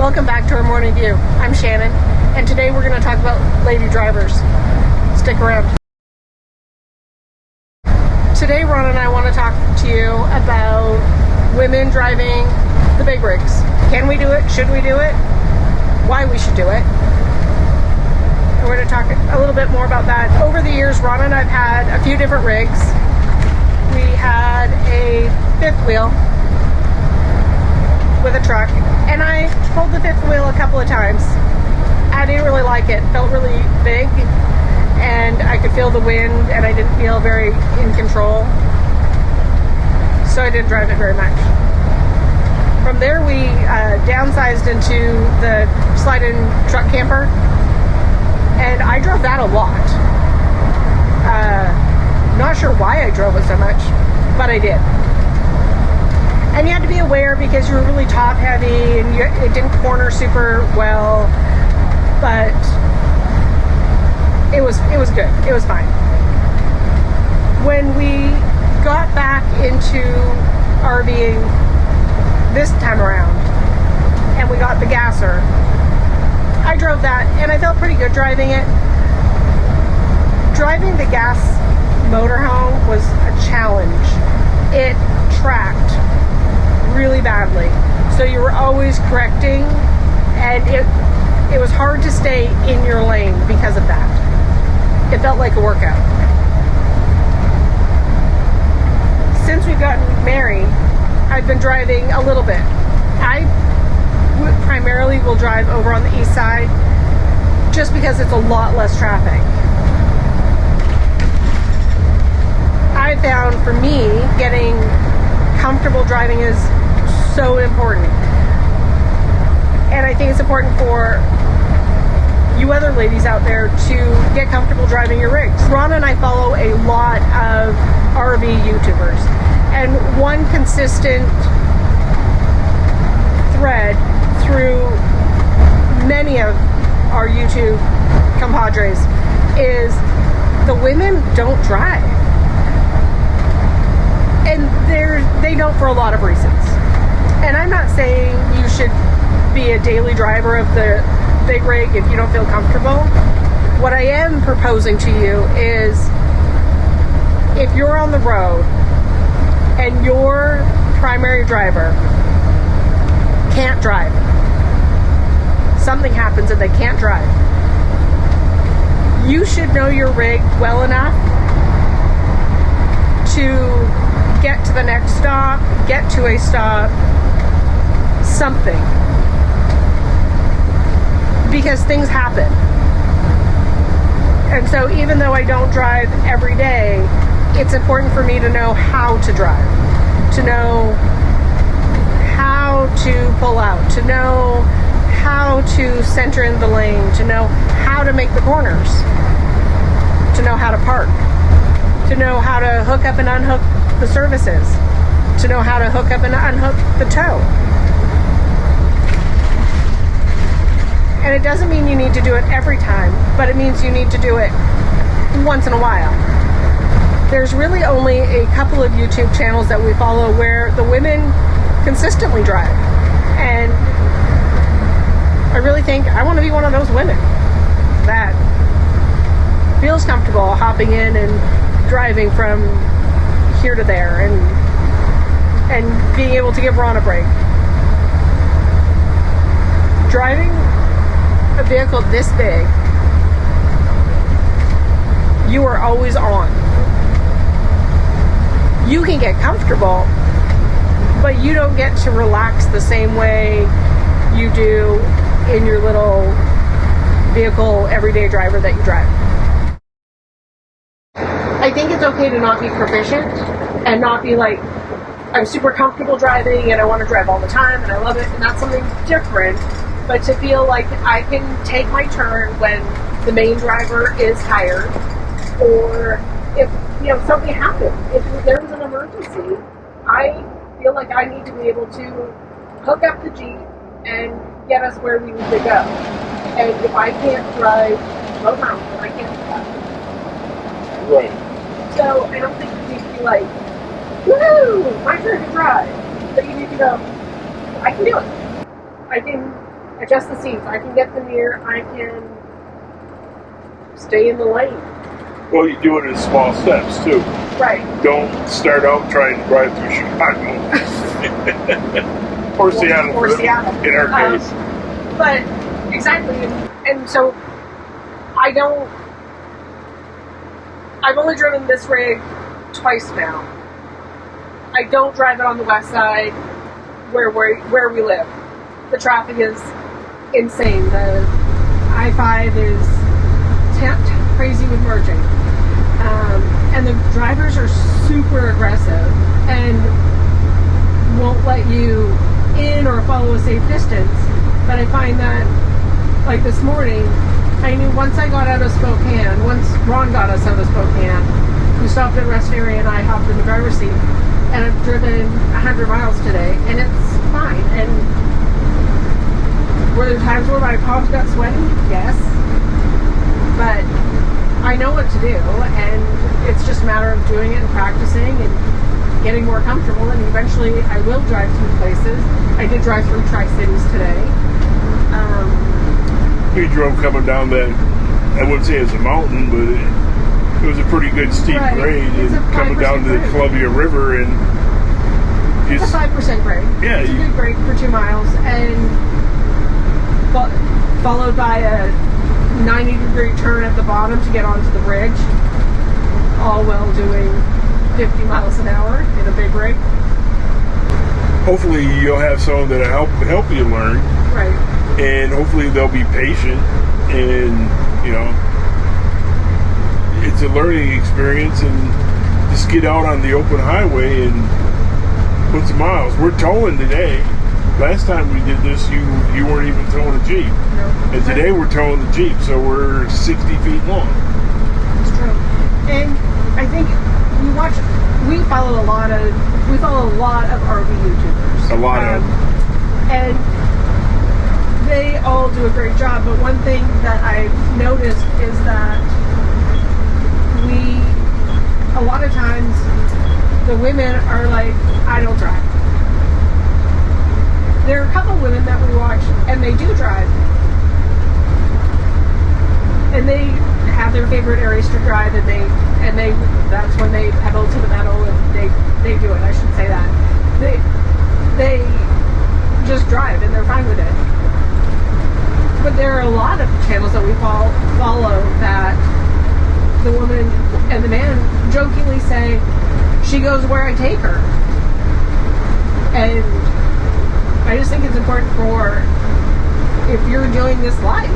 Welcome back to our morning view. I'm Shannon, and today we're going to talk about lady drivers. Stick around. Today, Ron and I want to talk to you about women driving the big rigs. Can we do it? Should we do it? Why we should do it? And we're going to talk a little bit more about that. Over the years, Ron and I have had a few different rigs. We had a fifth wheel with a truck, and I pulled the fifth wheel a couple of times. I didn't really like it. It felt really big, and I could feel the wind, and I didn't feel very in control, so I didn't drive it very much. From there, we downsized into the slide-in truck camper, and I drove that a lot. Not sure why I drove it so much, but I did. And you had to be aware because you were really top heavy and it didn't corner super well, but it was good. It was fine. When we got back into RVing this time around and we got the gasser, I drove that and I felt pretty good driving it. Driving the gas motorhome was a challenge. It tracked really badly, so you were always correcting, and it was hard to stay in your lane because of that. It felt like a workout. Since we've gotten married, I've been driving a little bit. I primarily will drive over on the east side just because it's a lot less traffic. I found for me, getting comfortable driving is so important. And I think it's important for you other ladies out there to get comfortable driving your rigs. Ron and I follow a lot of RV YouTubers, and one consistent thread through many of our YouTube compadres is the women don't drive. And they don't for a lot of reasons. And I'm not saying you should be a daily driver of the big rig if you don't feel comfortable. What I am proposing to you is, if you're on the road and your primary driver can't drive, something happens and they can't drive, you should know your rig well enough to get to the next stop, get to a stop, something. Because things happen. And so even though I don't drive every day, it's important for me to know how to drive, to know how to pull out, to know how to center in the lane, to know how to make the corners, to know how to park, to know how to hook up and unhook the services, to know how to hook up and unhook the tow. And it doesn't mean you need to do it every time, but it means you need to do it once in a while. There's really only a couple of YouTube channels that we follow where the women consistently drive. And I really think I want to be one of those women that feels comfortable hopping in and driving from here to there and being able to give Ron a break. Driving a vehicle this big, you are always on. You can get comfortable, but you don't get to relax the same way you do in your little vehicle everyday driver that you drive. I think it's okay to not be proficient and not be like, I'm super comfortable driving and I want to drive all the time and I love it, and that's something different. But to feel like I can take my turn when the main driver is tired, or if something happened, if there was an emergency, I feel like I need to be able to hook up the Jeep and get us where we need to go. And if I can't drive low mountain, then I can't do that. Right. So I don't think you need to be like, woohoo, my turn to drive. But you need to go, I can do it. I adjust the seats. I can get the mirror. I can stay in the lane. Well, you do it in small steps too. Right. Don't start out trying to drive through Chicago or Seattle. Or Seattle. In our case. But exactly, and so I've only driven this rig twice now. I don't drive it on the west side where we live. The traffic is insane. The I-5 is crazy with merging. And the drivers are super aggressive and won't let you in or follow a safe distance. But I find that, like this morning, I knew once I got out of Spokane, once Ron got us out of Spokane, we stopped at a rest area and I hopped in the driver's seat. And I've driven 100 miles today, and it's fine. And were there times where my palms got sweaty? Yes. But I know what to do, and it's just a matter of doing it and practicing and getting more comfortable, and eventually I will drive through places. I did drive through Tri-Cities today. We drove coming down that, I wouldn't say it's a mountain, but it was a pretty good steep grade, and coming down to the Columbia River, and it's a 5% grade. Yeah, it's a good grade for 2 miles, and followed by a 90-degree turn at the bottom to get onto the bridge, all while doing 50 miles an hour in a big rig. Hopefully you'll have someone that'll help you learn. Right. And hopefully they'll be patient, and it's a learning experience, and just get out on the open highway and put some miles. We're towing today. Last time we did this, you weren't even towing a Jeep. No. And today we're towing the Jeep, so we're 60 feet long. That's true. And I think we follow a lot of RV YouTubers. A lot of. And they all do a great job, but one thing that I've noticed is that a lot of times, the women are like, I don't drive. There are a couple women that we watch, and they do drive. And they have their favorite areas to drive, and that's when they pedal to the metal, and they do it. I should say that. They just drive, and they're fine with it. But there are a lot of channels that we follow that the woman and the man jokingly say, she goes where I take her. And I just think it's important if you're enjoying this life,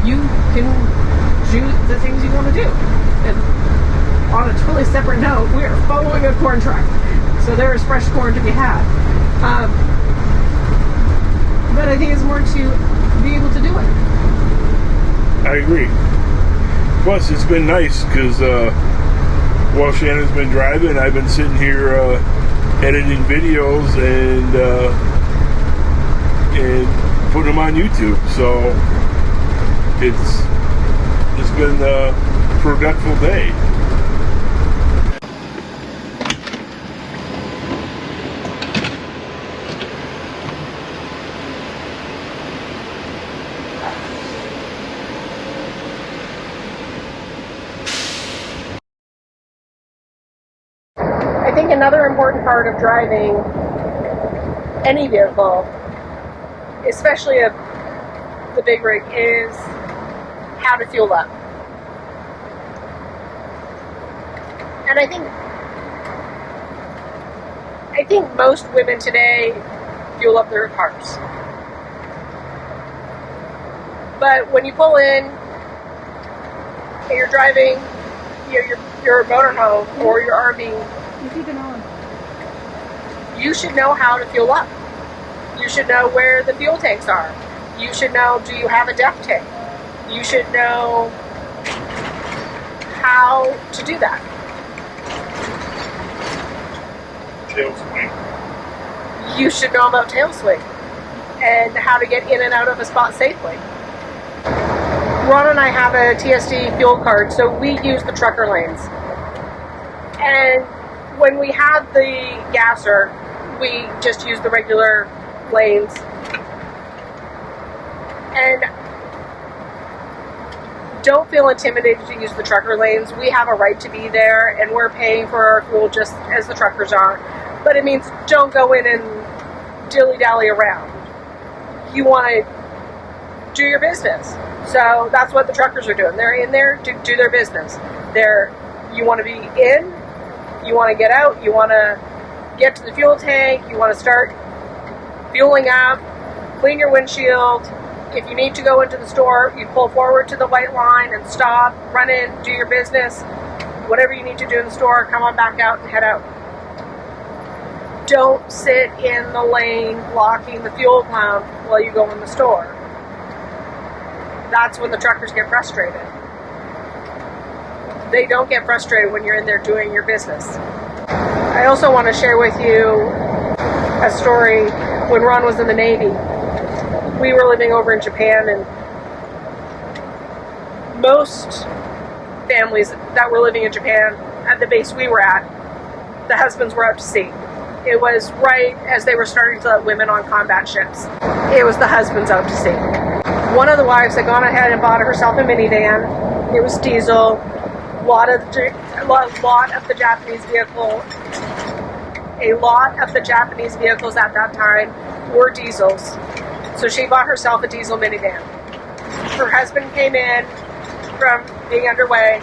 you can choose the things you want to do. And on a totally separate note, we are following a corn truck. So there is fresh corn to be had. But I think it's more to be able to do it. I agree. Plus, it's been nice because while Shannon's been driving, I've been sitting here editing videos and putting them on YouTube. So it's been a productive day. I think another important part of driving any vehicle, especially the big rig, is how to fuel up. And I think most women today fuel up their cars. But when you pull in and you're driving your motorhome or your RV, You keep it on. you should know how to fuel up. You should know where the fuel tanks are. You should know, do you have a depth tank? You should know how to do that. Tail swing. You should know about tail swing and how to get in and out of a spot safely. Ron and I have a TSD fuel card, so we use the trucker lanes. And when we have the gasser, we just use the regular lanes. And don't feel intimidated to use the trucker lanes. We have a right to be there, and we're paying for our fuel just as the truckers are. But it means don't go in and dilly-dally around. You want to do your business. So that's what the truckers are doing. They're in there to do their business. You want to be in, you want to get out, you want to get to the fuel tank, you want to start fueling up, clean your windshield. If you need to go into the store, you pull forward to the white line and stop, run in, do your business. Whatever you need to do in the store, come on back out and head out. Don't sit in the lane blocking the fuel pump while you go in the store. That's when the truckers get frustrated. They don't get frustrated when you're in there doing your business. I also want to share with you a story when Ron was in the Navy. We were living over in Japan, and most families that were living in Japan at the base we were at, the husbands were out to sea. It was right as they were starting to let women on combat ships. It was the husbands out to sea. One of the wives had gone ahead and bought herself a minivan. It was diesel. A lot of the Japanese vehicles at that time were diesels. So she bought herself a diesel minivan. Her husband came in from being underway,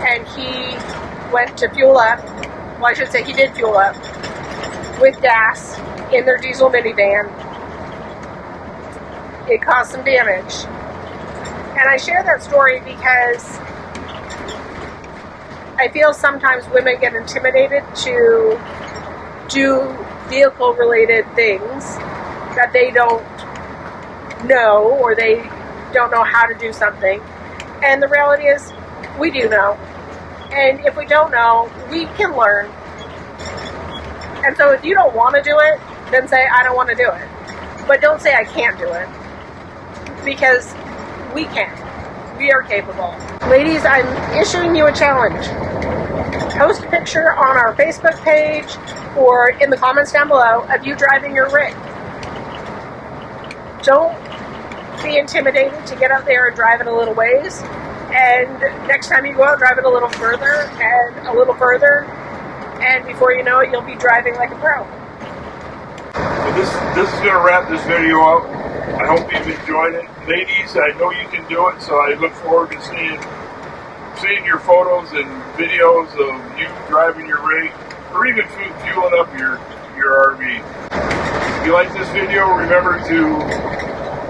and he went to fuel up. Well, I should say he did fuel up with gas in their diesel minivan. It caused some damage. And I share that story because I feel sometimes women get intimidated to do vehicle-related things that they don't know, or they don't know how to do something. And the reality is, we do know. And if we don't know, we can learn. And so if you don't want to do it, then say, I don't want to do it. But don't say I can't do it. Because we can. We are capable. Ladies, I'm issuing you a challenge. Post a picture on our Facebook page or in the comments down below of you driving your rig. Don't be intimidated to get out there and drive it a little ways. And next time you go out, drive it a little further and a little further. And before you know it, you'll be driving like a pro. So this is going to wrap this video up. I hope you've enjoyed it. Ladies, I know you can do it, so I look forward to seeing your photos and videos of you driving your rig, or even fueling up your RV. If you like this video, remember to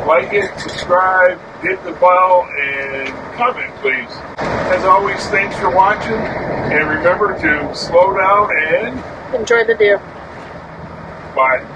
like it, subscribe, hit the bell, and comment, please. As always, thanks for watching, and remember to slow down and enjoy the view. bye.